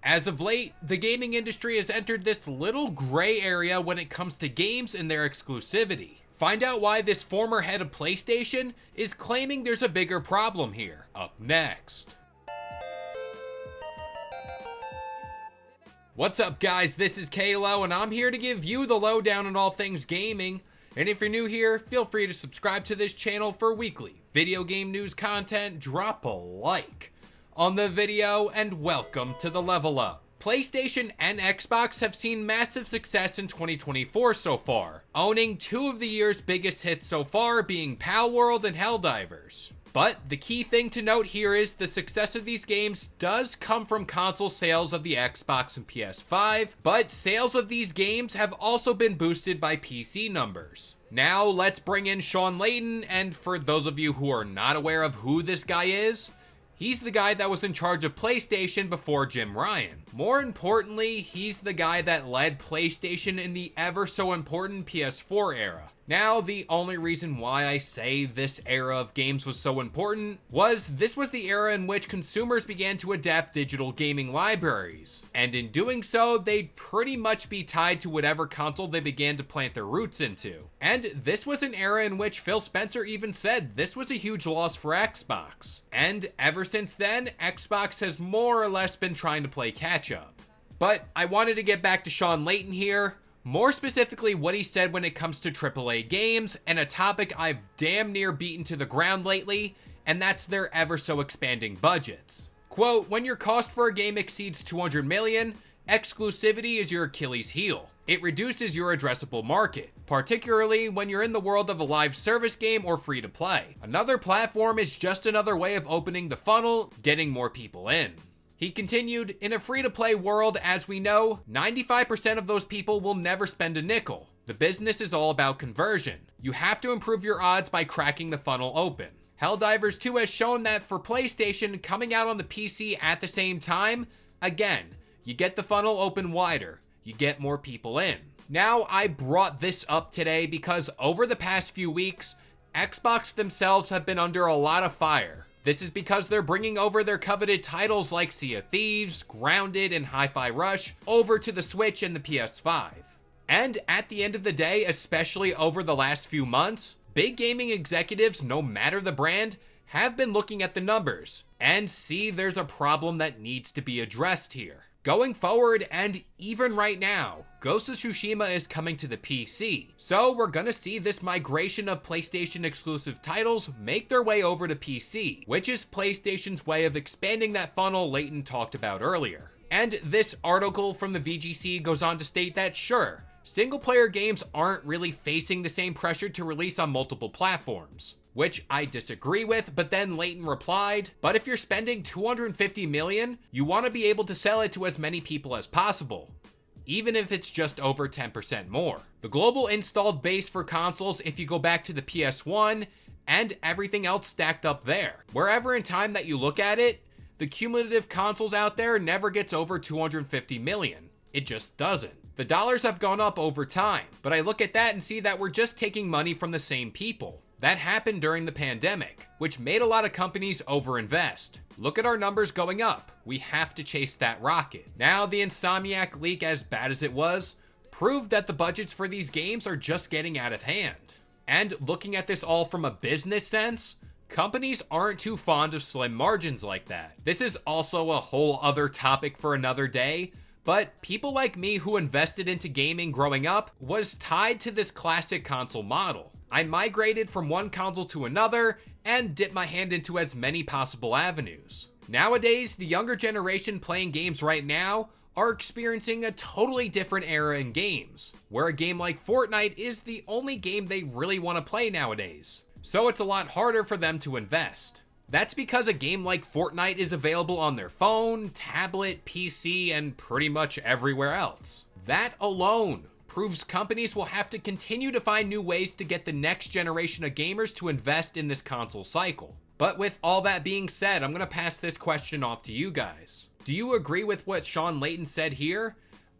As of late, the gaming industry has entered this little gray area when it comes to games and their exclusivity. Find out why this former head of PlayStation is claiming there's a bigger problem here, up next. What's up guys, this is Kalo and I'm here to give you the lowdown on all things gaming. And if you're new here, feel free to subscribe to this channel for weekly video game news content, drop a like on the video, and welcome to the Level Up. PlayStation and Xbox have seen massive success in 2024 so far, owning two of the year's biggest hits so far being Palworld and Helldivers. But the key thing to note here is the success of these games does come from console sales of the Xbox and PS5, but sales of these games have also been boosted by PC numbers. Now let's bring in Shawn Layden, and for those of you who are not aware of who this guy is, he's the guy that was in charge of PlayStation before Jim Ryan. More importantly, he's the guy that led PlayStation in the ever so important PS4 era. Now, the only reason why I say this era of games was so important was this was the era in which consumers began to adapt digital gaming libraries. And in doing so, they'd pretty much be tied to whatever console they began to plant their roots into. And this was an era in which Phil Spencer even said this was a huge loss for Xbox. And ever since then, Xbox has more or less been trying to play catch up. But I wanted to get back to Shawn Layden here. More specifically, what he said when it comes to AAA games, and a topic I've damn near beaten to the ground lately, and that's their ever so expanding budgets. Quote, when your cost for a game exceeds $200 million, exclusivity is your Achilles heel. It reduces your addressable market, particularly when you're in the world of a live service game or free to play. Another platform is just another way of opening the funnel, getting more people in. He continued, in a free-to-play world, as we know, 95% of those people will never spend a nickel. The business is all about conversion. You have to improve your odds by cracking the funnel open. Helldivers 2 has shown that for PlayStation, coming out on the PC at the same time, again, you get the funnel open wider. You get more people in. Now, I brought this up today because over the past few weeks, Xbox themselves have been under a lot of fire. This is because they're bringing over their coveted titles like Sea of Thieves, Grounded, and Hi-Fi Rush over to the Switch and the PS5. And at the end of the day, especially over the last few months, big gaming executives, no matter the brand, have been looking at the numbers and see there's a problem that needs to be addressed here. Going forward, and even right now, Ghost of Tsushima is coming to the PC, so we're gonna see this migration of PlayStation exclusive titles make their way over to PC, which is PlayStation's way of expanding that funnel Layton talked about earlier. And this article from the VGC goes on to state that sure, single-player games aren't really facing the same pressure to release on multiple platforms, which I disagree with, but then Layton replied, but if you're spending $250 million, you want to be able to sell it to as many people as possible, even if it's just over 10% more. The global installed base for consoles, if you go back to the PS1, and everything else stacked up there. Wherever in time that you look at it, the cumulative consoles out there never gets over 250 million. It just doesn't. The dollars have gone up over time, but I look at that and see that we're just taking money from the same people. That happened during the pandemic, which made a lot of companies overinvest. Look at our numbers going up. We have to chase that rocket. Now, the Insomniac leak, as bad as it was, proved that the budgets for these games are just getting out of hand. And looking at this all from a business sense, companies aren't too fond of slim margins like that. This is also a whole other topic for another day, but people like me who invested into gaming growing up was tied to this classic console model. I migrated from one console to another and dipped my hand into as many possible avenues. Nowadays, the younger generation playing games right now are experiencing a totally different era in games, where a game like Fortnite is the only game they really want to play nowadays. So it's a lot harder for them to invest. That's because a game like Fortnite is available on their phone, tablet, PC, and pretty much everywhere else. That alone proves companies will have to continue to find new ways to get the next generation of gamers to invest in this console cycle. But with all that being said, I'm going to pass this question off to you guys. Do you agree with what Shawn Layden said here?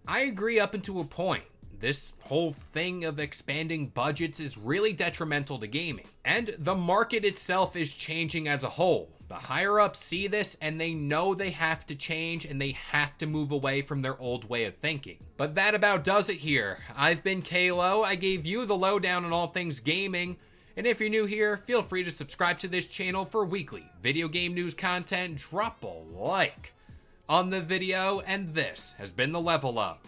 I agree up until a point. This whole thing of expanding budgets is really detrimental to gaming. And the market itself is changing as a whole. The higher ups see this and they know they have to change and they have to move away from their old way of thinking. But that about does it here. I've been Kalo. I gave you the lowdown on all things gaming. And if you're new here, feel free to subscribe to this channel for weekly video game news content. Drop a like on the video, and this has been the Level Up.